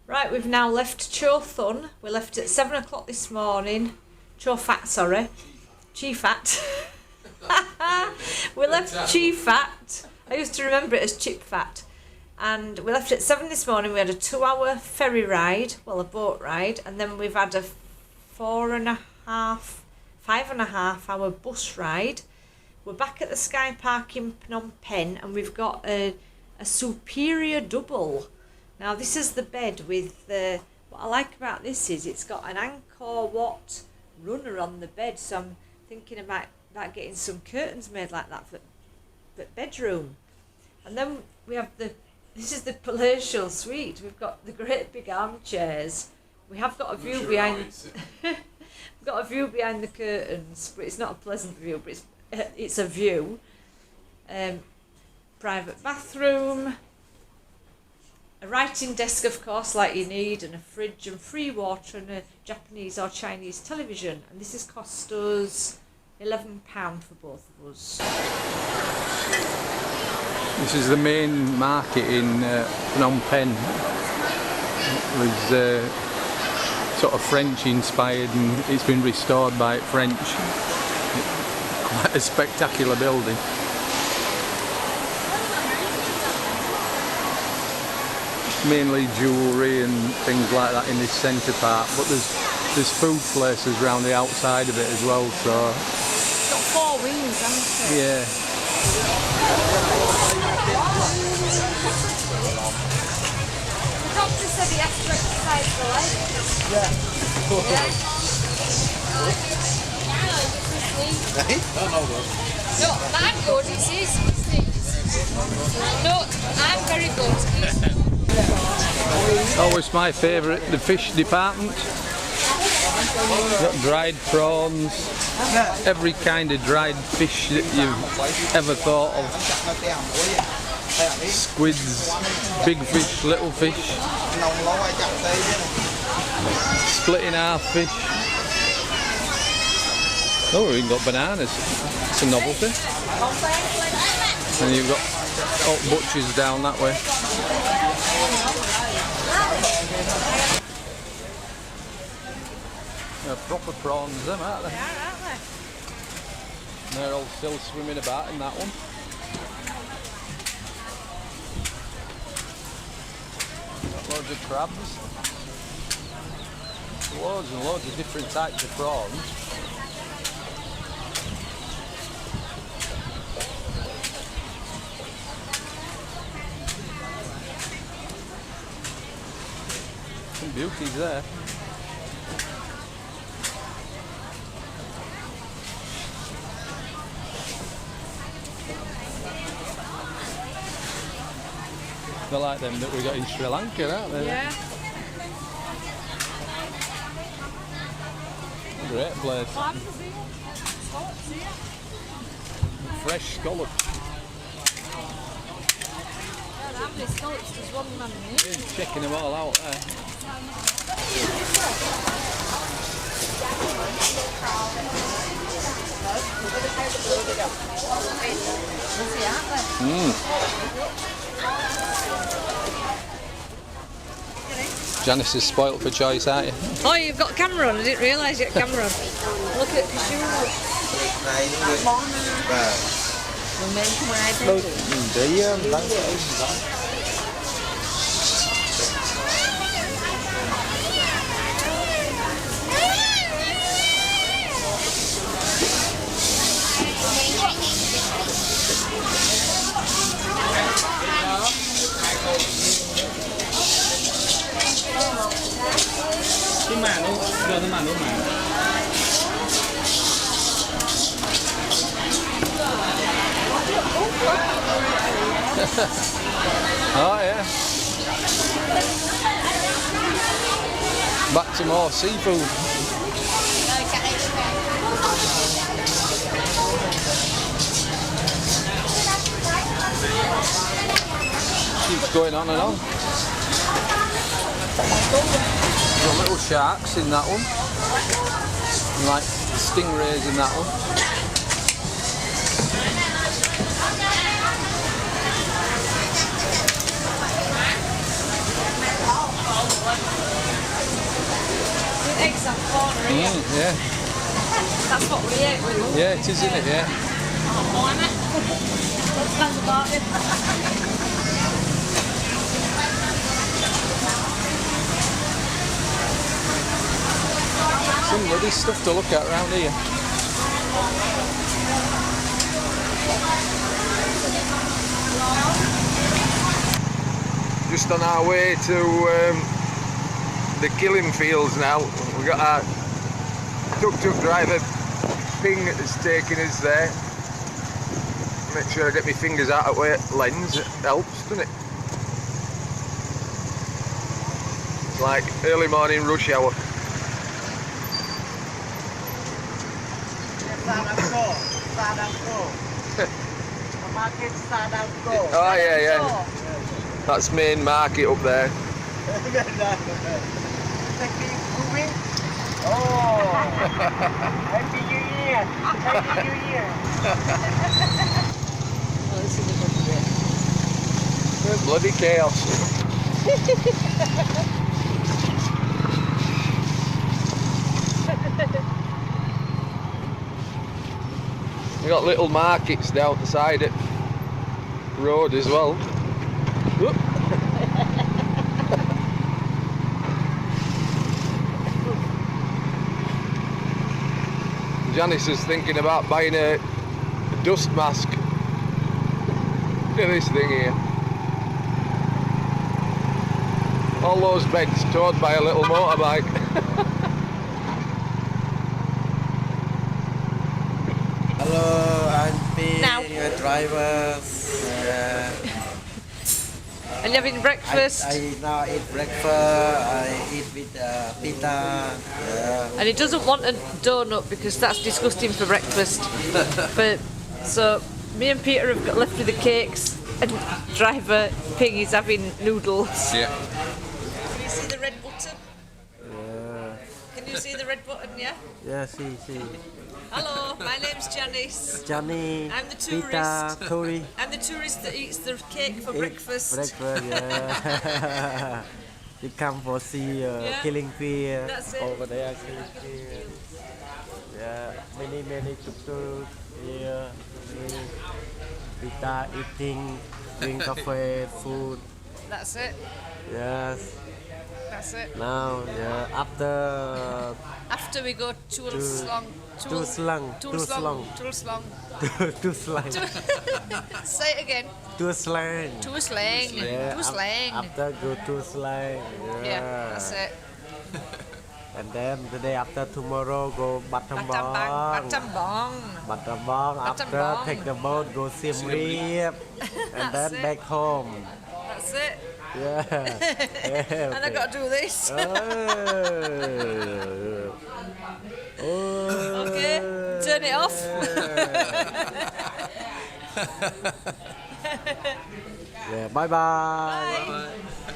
Right, we've now left Cho Thun. We left at 7 o'clock this morning. Cho Fat, sorry. Chi Fat. We left Chi Fat. I used to remember it as Chip Fat. And we left at 7 this morning. We had a 2-hour ferry ride, well, a boat ride, and then we've had a 5.5 hour bus ride. We're back at the Sky Park in Phnom Penh, and we've got a superior double. Now this is the bed with what I like about this is it's got an Angkor Wat runner on the bed, so I'm thinking about getting some curtains made like that for bedroom. And then we have this is the palatial suite. We've got the great big armchairs. We have got a view behind we've got a view behind the curtains, but it's not a pleasant view, but it's a view. Private bathroom. A writing desk, of course, like you need, and a fridge and free water and a Japanese or Chinese television. And this has cost us £11 for both of us. This is the main market in Phnom Penh. It was sort of French inspired, and it's been restored by French. Quite a spectacular building. Mainly jewellery and things like that in this centre part, but there's food places around the outside of it as well, so... It's got 4 wings, hasn't it? Yeah. The doctor said he has to exercise the leg. Yeah. No, I'm good, he says. No, I'm very good. Always my favourite, the fish department. Got dried prawns, every kind of dried fish that you've ever thought of. Squids, big fish, little fish, split in half fish. Oh, we've even got bananas. It's a novelty. And you've got butchers down that way. They're proper prawns, them, aren't they? They are, aren't they? And they're all still swimming about in that one. Got loads of crabs. Loads and loads of different types of prawns. Some beauties there. They're like them that we got in Sri Lanka, aren't they? Yeah. Great place. Fresh scallops. How many scallops does one man need? Checking them all out there. Janice is spoilt for choice, aren't you? Oh, you've got a camera on. I didn't realise you had a camera on. Look at cashew nuts. Cái màn luôn, giờ cái màn luôn mà. Oh yeah. Back to more seafood. Keeps going on and on. Got little sharks in that one, and like stingrays in that one. Yeah. That's what we ate with. Yeah, it is, isn't it? Yeah. Some bloody stuff to look at around here. Just on our way to the killing fields now. We've got our tuk-tuk driver Ping is taking us there. Make sure I get my fingers out of the way. Lens, it helps, doesn't it? It's like early morning rush hour. Oh yeah, yeah. That's main market up there. Happy New Year! Happy New Year! Oh, this is a good bit. Bloody chaos. We got little markets down the side of the road as well. Whoop. Janice is thinking about buying a dust mask. Look at this thing here. All those beds towed by a little motorbike. Hello, I'm P, Now. your driver. And you having breakfast? I now eat breakfast. I eat with pita. Yeah. And he doesn't want a donut because that's disgusting for breakfast. So me and Peter have got left with the cakes, and driver Ping is having noodles. Yeah. Can you see the red button? Yeah. Can you see the red button? Yeah. Yeah, see. Hello, my name's Janice. Johnny. I'm the Pita, tourist. tourist. I'm the tourist that eats the cake for Eat breakfast. Breakfast, yeah. You come for see Yeah. killing field. That's it. Over there, killing field. Yeah, many tuk-tuk here. Many pita eating, drink coffee, food. That's it. Yes. That's it. Now, yeah, After we go to slong. too slung. To slong. Too slang. Say it again. Too slang. To slang. Yeah, To slang. After go to slang. Yeah, that's it. And then the day after tomorrow go Battambang. Batambang. Battambang. After Battambang. take the boat go Siem Reap. And That's then it. back home. That's it. Yeah. Yeah, And I got to do this. Oh. Okay, turn it off. Yeah, bye bye.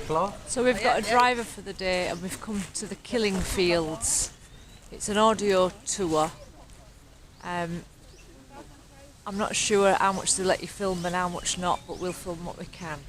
Close. So we've got a driver for the day, and we've come to the killing fields. It's an audio tour. I'm not sure how much they let you film and how much not, but we'll film what we can.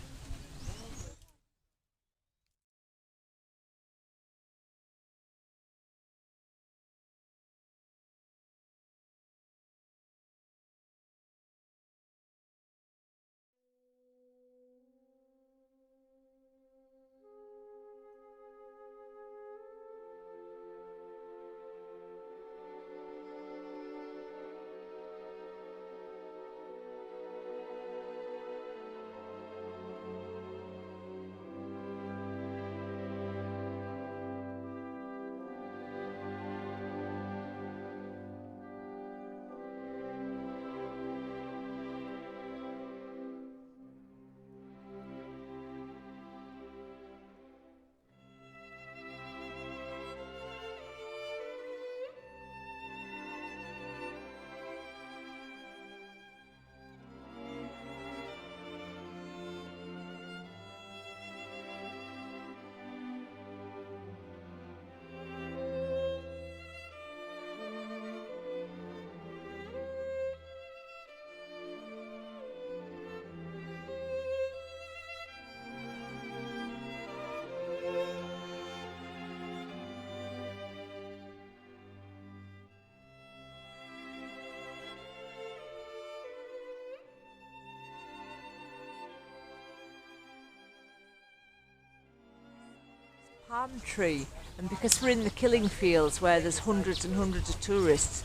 palm tree, and because we're in the killing fields where there's hundreds and hundreds of tourists,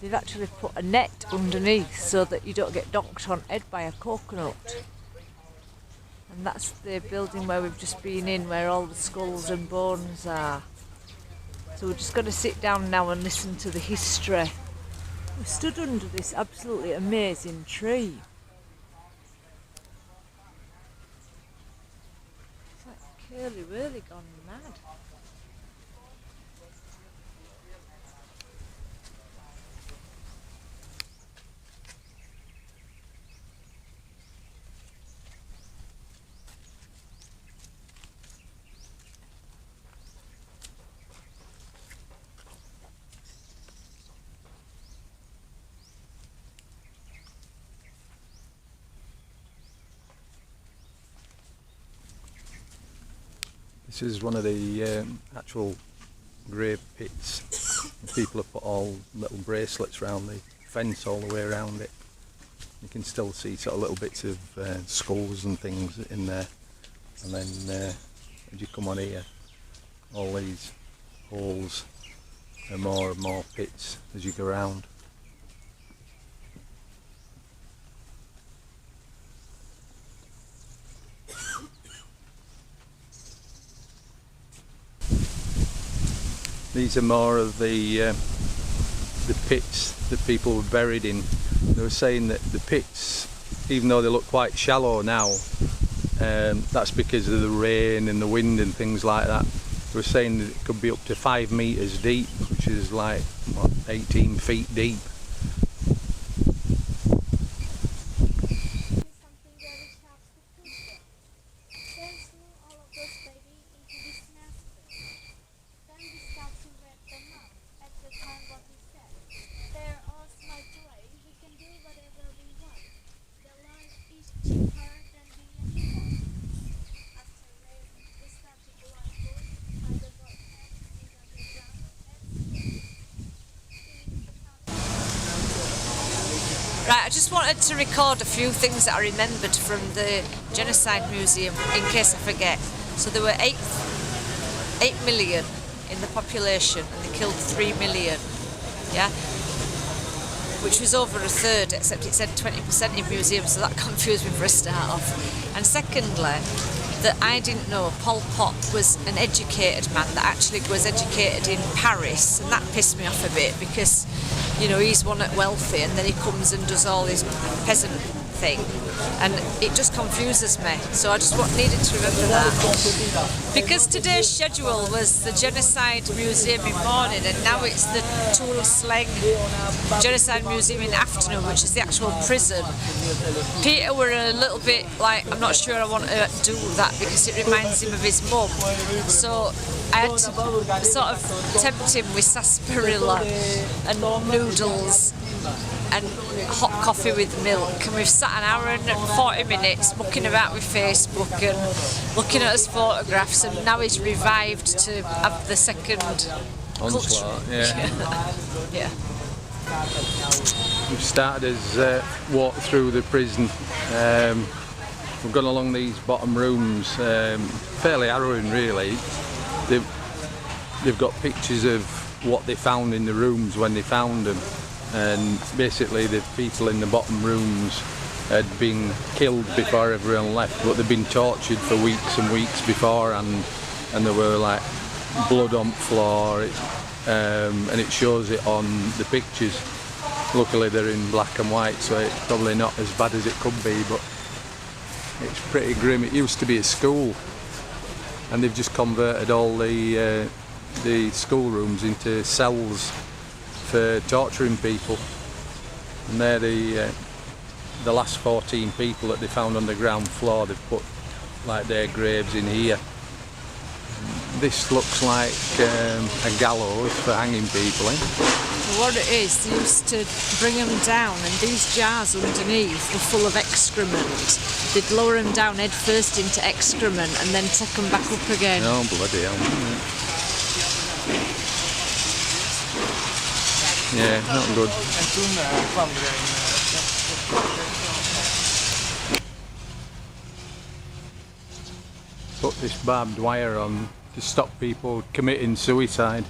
they've actually put a net underneath so that you don't get donked on head by a coconut. And that's the building where we've just been in, where all the skulls and bones are. So we're just going to sit down now and listen to the history. We stood under this absolutely amazing tree. It's like curly whirly gone mad. This is one of the actual grave pits. People have put all little bracelets around the fence all the way around it. You can still see sort of little bits of skulls and things in there. And then as you come on here, all these holes and more pits as you go around. These are more of the pits that people were buried in. They were saying that the pits, even though they look quite shallow now, that's because of the rain and the wind and things like that. They were saying that it could be up to 5 meters deep, which is like, what, 18 feet deep. Right, I just wanted to record a few things that I remembered from the Genocide Museum in case I forget. So there were 8 million in the population and they killed 3 million, yeah? Which was over a third, except it said 20% in museums, so that confused me for a start off. And secondly, that I didn't know Pol Pot was an educated man that actually was educated in Paris, and that pissed me off a bit because, you know, he's one at wealthy and then he comes and does all his peasant thing, and it just confuses me. So I just needed to remember that. Because today's schedule was the Genocide Museum in morning, and now it's the Sleng Genocide Museum in afternoon, which is the actual prison. Peter were a little bit like, I'm not sure I want to do that because it reminds him of his mum. So I had to sort of tempt him with sarsaparilla and noodles and hot coffee with milk, and we've sat an hour and 40 minutes mucking about with Facebook and looking at his photographs, and now he's revived to have the second Onslaught, yeah. Yeah. We've started his walk through the prison. We've gone along these bottom rooms, fairly harrowing really. They've got pictures of what they found in the rooms when they found them, and basically the people in the bottom rooms had been killed before everyone left, but they'd been tortured for weeks and weeks before, and there were like blood on the floor, and it shows it on the pictures. Luckily they're in black and white, so it's probably not as bad as it could be, but it's pretty grim. It used to be a school, and they've just converted all the schoolrooms into cells for torturing people. And they're the last 14 people that they found on the ground floor. They've put like their graves in here. This looks like a gallows for hanging people in. What it is, they used to bring them down, and these jars underneath were full of excrement. They'd lower them down head first into excrement and then take them back up again. Oh bloody hell. Yeah, not good. Put this barbed wire on to to stop people committing suicide.